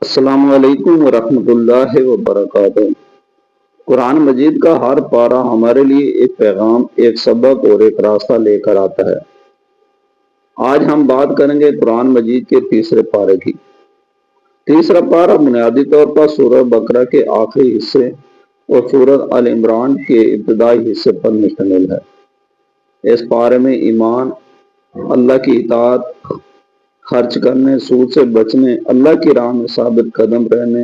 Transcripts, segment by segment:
السلام علیکم ورحمۃ اللہ وبرکاتہ۔ قرآن مجید کا ہر پارہ ہمارے لیے ایک پیغام، ایک سبق اور ایک راستہ لے کر آتا ہے۔ آج ہم بات کریں گے قرآن مجید کے تیسرے پارے کی۔ تیسرا پارہ بنیادی طور پر سورہ بقرہ کے آخری حصے اور سورہ آل عمران کے ابتدائی حصے پر مشتمل ہے۔ اس پارے میں ایمان، اللہ کی اطاعت، خرچ کرنے، سود سے بچنے، اللہ کی راہ میں ثابت قدم رہنے،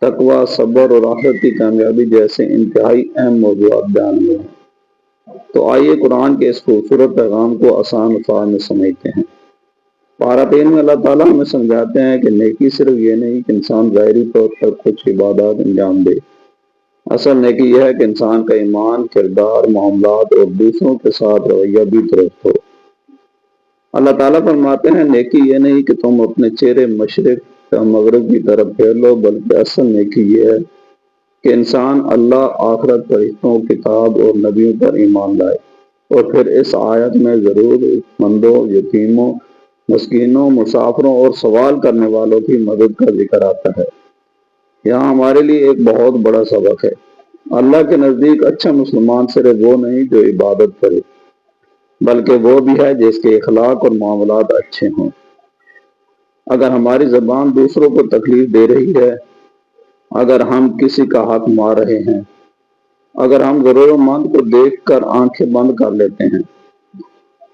تقوی، صبر اور آخرت کی کامیابی جیسے انتہائی اہم موضوعات بیان ہوئے ہیں۔ تو آئیے قرآن کے اس خوبصورت پیغام کو آسان الفاظ میں سمجھتے ہیں۔ پارہ 3 میں اللہ تعالیٰ ہمیں سمجھاتے ہیں کہ نیکی صرف یہ نہیں کہ انسان ظاہری طور پر کچھ عبادات انجام دے۔ اصل نیکی یہ ہے کہ انسان کا ایمان، کردار، معاملات اور دوسروں کے ساتھ رویہ بھی درست ہو۔ اللہ تعالیٰ فرماتے ہیں نیکی یہ نہیں کہ تم اپنے چہرے مشرق یا مغرب کی طرف پھیر لو، بلکہ اصل نیکی یہ ہے کہ انسان اللہ، آخرت، فرشتوں، کتاب اور نبیوں پر ایمان لائے۔ اور پھر اس آیت میں ضرورت مندوں، یتیموں، مسکینوں، مسافروں اور سوال کرنے والوں کی مدد کا ذکر آتا ہے۔ یہاں ہمارے لیے ایک بہت بڑا سبق ہے۔ اللہ کے نزدیک اچھا مسلمان صرف وہ نہیں جو عبادت کرے، بلکہ وہ بھی ہے جس کے اخلاق اور معاملات اچھے ہوں۔ اگر ہماری زبان دوسروں کو تکلیف دے رہی ہے، اگر ہم کسی کا حق مار رہے ہیں، اگر ہم ضرورت مند کو دیکھ کر آنکھیں بند کر لیتے ہیں،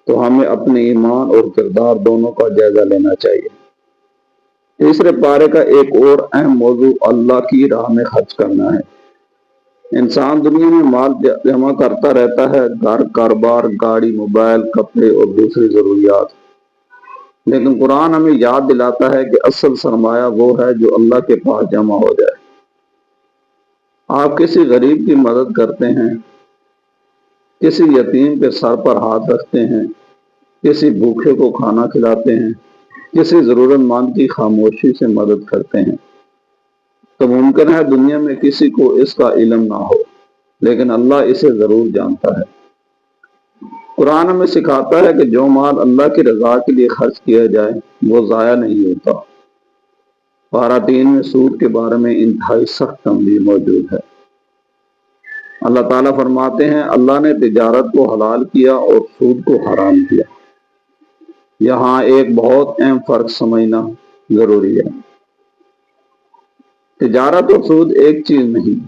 تو ہمیں اپنے ایمان اور کردار دونوں کا جائزہ لینا چاہیے۔ تیسرے پارے کا ایک اور اہم موضوع اللہ کی راہ میں خرچ کرنا ہے۔ انسان دنیا میں مال جمع کرتا رہتا ہے، گھر، کاروبار، گاڑی، موبائل، کپڑے اور دوسری ضروریات، لیکن قرآن ہمیں یاد دلاتا ہے کہ اصل سرمایہ وہ ہے جو اللہ کے پاس جمع ہو جائے۔ آپ کسی غریب کی مدد کرتے ہیں، کسی یتیم کے سر پر ہاتھ رکھتے ہیں، کسی بھوکے کو کھانا کھلاتے ہیں، کسی ضرورت مند کی خاموشی سے مدد کرتے ہیں، تو ممکن ہے دنیا میں کسی کو اس کا علم نہ ہو، لیکن اللہ اسے ضرور جانتا ہے۔ قرآن ہمیں سکھاتا ہے کہ جو مال اللہ کی رضا کے لیے خرچ کیا جائے وہ ضائع نہیں ہوتا۔ پارہ 3 میں سود کے بارے میں انتہائی سخت تنبیہ موجود ہے۔ اللہ تعالیٰ فرماتے ہیں اللہ نے تجارت کو حلال کیا اور سود کو حرام کیا۔ یہاں ایک بہت اہم فرق سمجھنا ضروری ہے۔ تجارت اور سود ایک چیز نہیں۔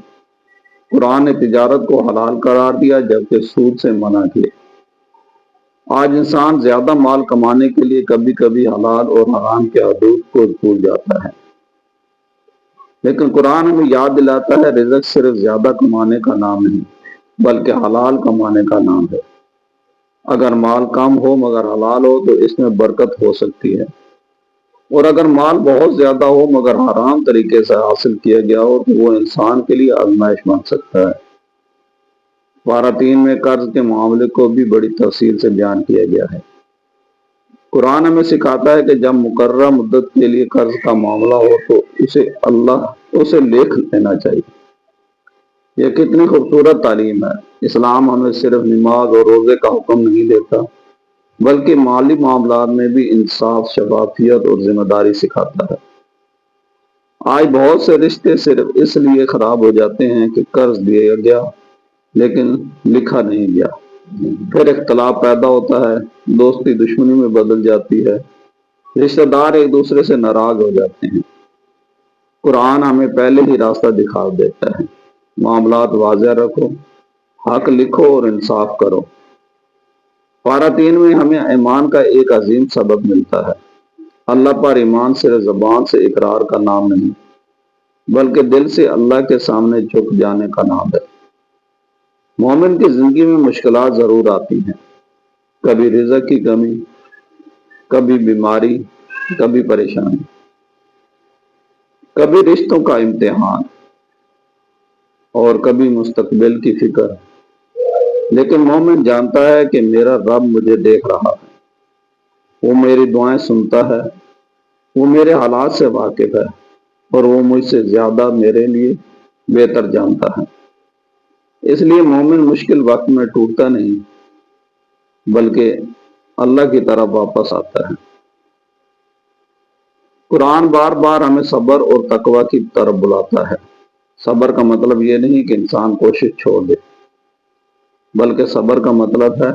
قرآن نے تجارت کو حلال قرار دیا جبکہ سود سے منع کیا۔ آج انسان زیادہ مال کمانے کے لیے کبھی کبھی حلال اور حرام کے حدود کو بھول جاتا ہے، لیکن قرآن ہمیں یاد دلاتا ہے رزق صرف زیادہ کمانے کا نام نہیں، بلکہ حلال کمانے کا نام ہے۔ اگر مال کم ہو مگر حلال ہو تو اس میں برکت ہو سکتی ہے، اور اگر مال بہت زیادہ ہو مگر حرام طریقے سے حاصل کیا گیا ہو تو وہ انسان کے لیے آزمائش بن سکتا ہے۔ پارہ 3 میں قرض کے معاملے کو بھی بڑی تفصیل سے بیان کیا گیا ہے۔ قرآن ہمیں سکھاتا ہے کہ جب مقررہ مدت کے لیے قرض کا معاملہ ہو تو اسے لکھ لینا چاہیے۔ یہ کتنی خوبصورت تعلیم ہے۔ اسلام ہمیں صرف نماز اور روزے کا حکم نہیں دیتا، بلکہ مالی معاملات میں بھی انصاف، شفافیت اور ذمہ داری سکھاتا ہے۔ آج بہت سے رشتے صرف اس لیے خراب ہو جاتے ہیں کہ قرض دیا گیا لیکن لکھا نہیں گیا، پھر اختلاف پیدا ہوتا ہے، دوستی دشمنی میں بدل جاتی ہے، رشتہ دار ایک دوسرے سے ناراض ہو جاتے ہیں۔ قرآن ہمیں پہلے ہی راستہ دکھا دیتا ہے۔ معاملات واضح رکھو، حق لکھو اور انصاف کرو۔ پارہ 3 میں ہمیں ایمان کا ایک عظیم سبق ملتا ہے۔ اللہ پر ایمان صرف زبان سے اقرار کا نام نہیں، بلکہ دل سے اللہ کے سامنے جھک جانے کا نام ہے۔ مومن کی زندگی میں مشکلات ضرور آتی ہیں، کبھی رزق کی کمی، کبھی بیماری، کبھی پریشانی، کبھی رشتوں کا امتحان اور کبھی مستقبل کی فکر، لیکن مومن جانتا ہے کہ میرا رب مجھے دیکھ رہا ہے، وہ میری دعائیں سنتا ہے، وہ میرے حالات سے واقف ہے اور وہ مجھ سے زیادہ میرے لیے بہتر جانتا ہے۔ اس لیے مومن مشکل وقت میں ٹوٹتا نہیں، بلکہ اللہ کی طرف واپس آتا ہے۔ قرآن بار بار ہمیں صبر اور تقوی کی طرف بلاتا ہے۔ صبر کا مطلب یہ نہیں کہ انسان کوشش چھوڑ دے، بلکہ صبر کا مطلب ہے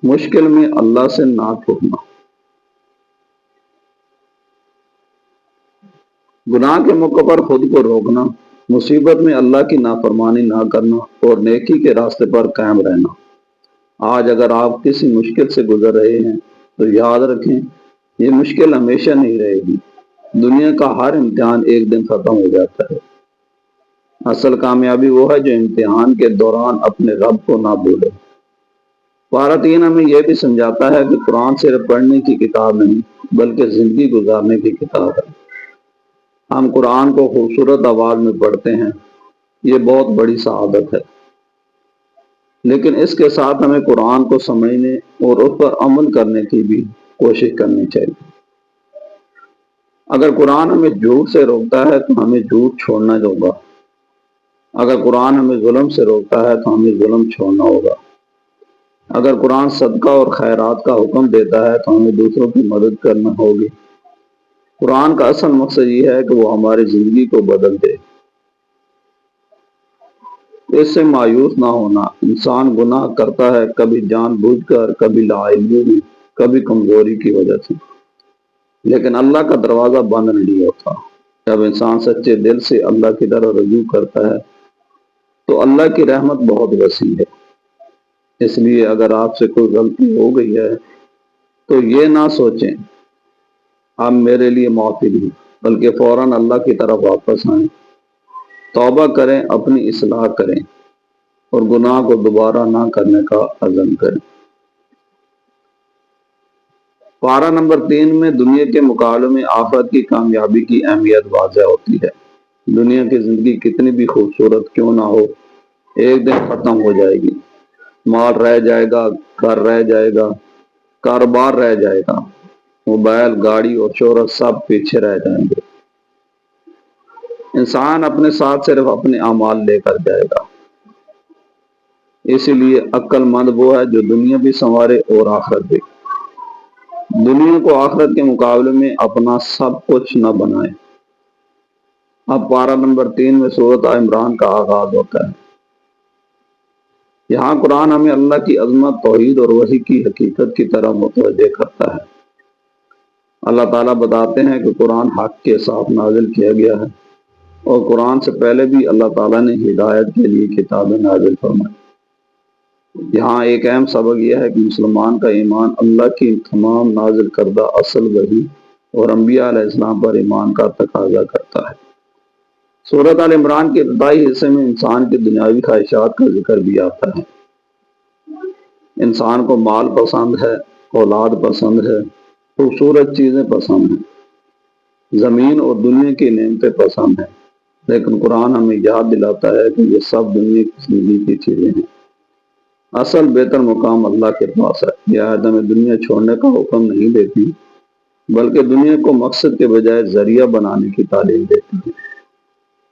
مشکل میں اللہ سے نہ ٹوٹنا، گناہ کے موقع پر خود کو روکنا، مصیبت میں اللہ کی نافرمانی نہ کرنا اور نیکی کے راستے پر قائم رہنا۔ آج اگر آپ کسی مشکل سے گزر رہے ہیں تو یاد رکھیں یہ مشکل ہمیشہ نہیں رہے گی۔ دنیا کا ہر امتحان ایک دن ختم ہو جاتا ہے۔ اصل کامیابی وہ ہے جو امتحان کے دوران اپنے رب کو نہ بھولے۔ پارہ 3 ہمیں یہ بھی سمجھاتا ہے کہ قرآن صرف پڑھنے کی کتاب نہیں بلکہ زندگی گزارنے کی کتاب ہے۔ ہم قرآن کو خوبصورت آواز میں پڑھتے ہیں، یہ بہت بڑی سعادت ہے، لیکن اس کے ساتھ ہمیں قرآن کو سمجھنے اور اس پر عمل کرنے کی بھی کوشش کرنی چاہیے۔ اگر قرآن ہمیں جھوٹ سے روکتا ہے تو ہمیں جھوٹ چھوڑنا ہوگا۔ اگر قرآن ہمیں ظلم سے روکتا ہے تو ہمیں ظلم چھوڑنا ہوگا۔ اگر قرآن صدقہ اور خیرات کا حکم دیتا ہے تو ہمیں دوسروں کی مدد کرنا ہوگی۔ قرآن کا اصل مقصد یہ ہے کہ وہ ہماری زندگی کو بدل دے۔ اس سے مایوس نہ ہونا۔ انسان گناہ کرتا ہے، کبھی جان بوجھ کر، کبھی لاعلمی میں، کبھی کمزوری کی وجہ سے، لیکن اللہ کا دروازہ بند نہیں ہوتا۔ جب انسان سچے دل سے اللہ کی طرف رجوع کرتا ہے تو اللہ کی رحمت بہت وسیع ہے۔ اس لیے اگر آپ سے کوئی غلطی ہو گئی ہے تو یہ نہ سوچیں اب میرے لیے معافی نہیں، بلکہ فوراً اللہ کی طرف واپس آئیں، توبہ کریں، اپنی اصلاح کریں اور گناہ کو دوبارہ نہ کرنے کا عزم کریں۔ پارہ نمبر 3 میں دنیا کے مقابلے میں آخرت کی کامیابی کی اہمیت واضح ہوتی ہے۔ دنیا کی زندگی کتنی بھی خوبصورت کیوں نہ ہو، ایک دن ختم ہو جائے گی۔ مال رہ جائے گا، گھر رہ جائے گا، کاروبار رہ جائے گا، موبائل، گاڑی اور شہرت سب پیچھے رہ جائیں گے۔ انسان اپنے ساتھ صرف اپنے اعمال لے کر جائے گا۔ اسی لیے عقل مند وہ ہے جو دنیا بھی سنوارے اور آخرت بھی۔ دنیا کو آخرت کے مقابلے میں اپنا سب کچھ نہ بنائے۔ اب پارہ نمبر 3 میں سورۃ عمران کا آغاز ہوتا ہے۔ یہاں قرآن ہمیں اللہ کی عظمت، توحید اور وحی کی حقیقت کی طرف متوجہ کرتا ہے۔ اللہ تعالیٰ بتاتے ہیں کہ قرآن حق کے ساتھ نازل کیا گیا ہے اور قرآن سے پہلے بھی اللہ تعالیٰ نے ہدایت کے لیے کتابیں نازل فرمائی۔ یہاں ایک اہم سبق یہ ہے کہ مسلمان کا ایمان اللہ کی تمام نازل کردہ اصل وحی اور انبیاء علیہ السلام پر ایمان کا تقاضا کرتا ہے۔ سورۃ آل عمران کے ابتدائی حصے میں انسان کی دنیاوی خواہشات کا ذکر بھی آتا ہے۔ انسان کو مال پسند ہے، اولاد پسند ہے، خوبصورت چیزیں پسند ہیں، زمین اور دنیا کی نعمتیں پسند ہیں، لیکن قرآن ہمیں یاد دلاتا ہے کہ یہ سب دنیا کی زندگی کی چیزیں ہیں۔ اصل بہتر مقام اللہ کے پاس ہے۔ یہ آیت ہمیں دنیا چھوڑنے کا حکم نہیں دیتی، بلکہ دنیا کو مقصد کے بجائے ذریعہ بنانے کی تعلیم دیتی ہے۔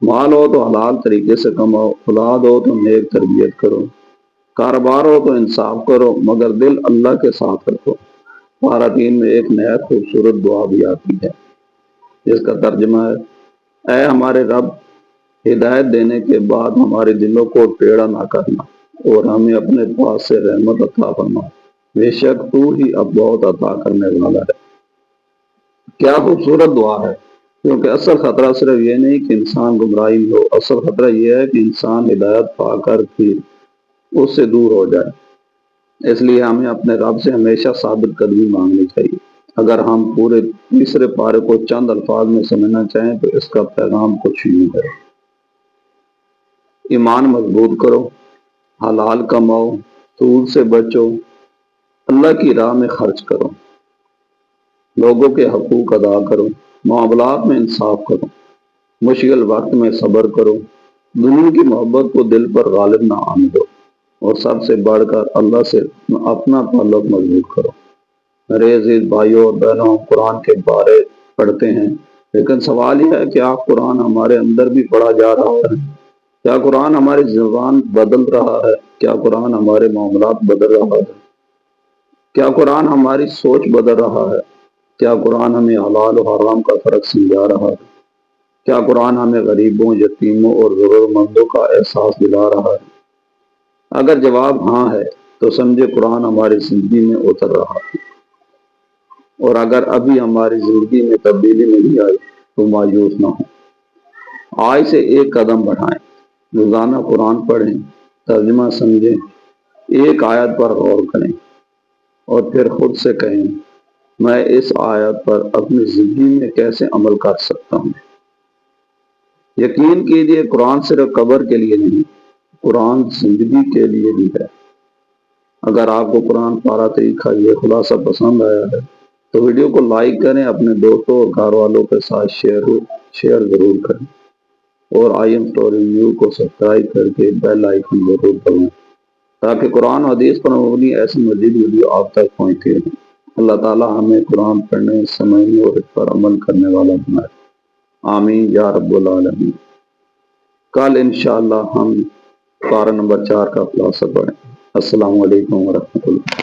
مال ہو تو حلال طریقے سے کماؤ، اولاد ہو تو نیک تربیت کرو، کاروبار ہو تو انصاف کرو، مگر دل اللہ کے ساتھ رکھو۔ پارہ 3 میں ایک نیا خوبصورت دعا بھی آتی ہے جس کا ترجمہ ہے: اے ہمارے رب، ہدایت دینے کے بعد ہمارے دلوں کو ٹیڑھا نہ کرنا اور ہمیں اپنے پاس سے رحمت عطا فرما، بے شک تو ہی اب بہت عطا کرنے والا ہے۔ کیا خوبصورت دعا ہے، کیونکہ اصل خطرہ صرف یہ نہیں کہ انسان گمراہی میں ہو، اصل خطرہ یہ ہے کہ انسان ہدایت پا کر پھر اس سے دور ہو جائے۔ اس لیے ہمیں اپنے رب سے ہمیشہ ثابت قدمی مانگنی چاہیے۔ اگر ہم پورے تیسرے پارے کو چند الفاظ میں سمجھنا چاہیں تو اس کا پیغام کچھ یوں ہے: ایمان مضبوط کرو، حلال کماؤ، سود سے بچو، اللہ کی راہ میں خرچ کرو، لوگوں کے حقوق ادا کرو، معاملات میں انصاف کرو، مشکل وقت میں صبر کرو، دنیا کی محبت کو دل پر غالب نہ آنے دو، اور سب سے بڑھ کر اللہ سے اپنا تعلق مضبوط کرو۔ میرے عزیز بھائیوں اور بہنوں، ہم قرآن کے بارے پڑھتے ہیں، لیکن سوال یہ ہے کہ کیا قرآن ہمارے اندر بھی پڑھا جا رہا ہے؟ کیا قرآن ہماری زبان بدل رہا ہے؟ کیا قرآن ہمارے معاملات بدل رہا ہے؟ کیا قرآن ہماری سوچ بدل رہا ہے؟ کیا قرآن ہمیں حلال و حرام کا فرق سمجھا رہا ہے؟ کیا قرآن ہمیں غریبوں، یتیموں اور ضرورت مندوں کا احساس دلا رہا ہے؟ اگر جواب ہاں ہے تو سمجھے قرآن ہماری زندگی میں اتر رہا ہے، اور اگر ابھی ہماری زندگی میں تبدیلی نہیں آئی تو مایوس نہ ہو۔ آج سے ایک قدم بڑھائیں، روزانہ قرآن پڑھیں، ترجمہ سمجھیں، ایک آیت پر غور کریں اور پھر خود سے کہیں میں اس آیت پر اپنی زندگی میں کیسے عمل کر سکتا ہوں۔ یقین کیجیے قرآن صرف قبر کے لیے نہیں، قرآن زندگی کے لیے بھی ہے۔ اگر آپ کو قرآن پارا طریقہ یہ خلاصہ پسند آیا ہے تو ویڈیو کو لائک کریں، اپنے دوستوں اور گھر والوں کے ساتھ شیئر ضرور کریں، اور آئی ایم اسٹوری نیو کو سبسکرائب کر کے بیل آئیکن ضرور دبائیں تاکہ قرآن و حدیث پر مبنی ایسی مزید ویڈیو آپ تک پہنچتی رہیں۔ اللہ تعالی ہمیں قرآن پڑھنے، سمجھنے اور اس پر عمل کرنے والا بنائے، آمین یا رب العالمین۔ کل انشاءاللہ ہم پارہ نمبر 4 کا خلاصہ پڑھیں۔ السلام علیکم ورحمۃ اللہ۔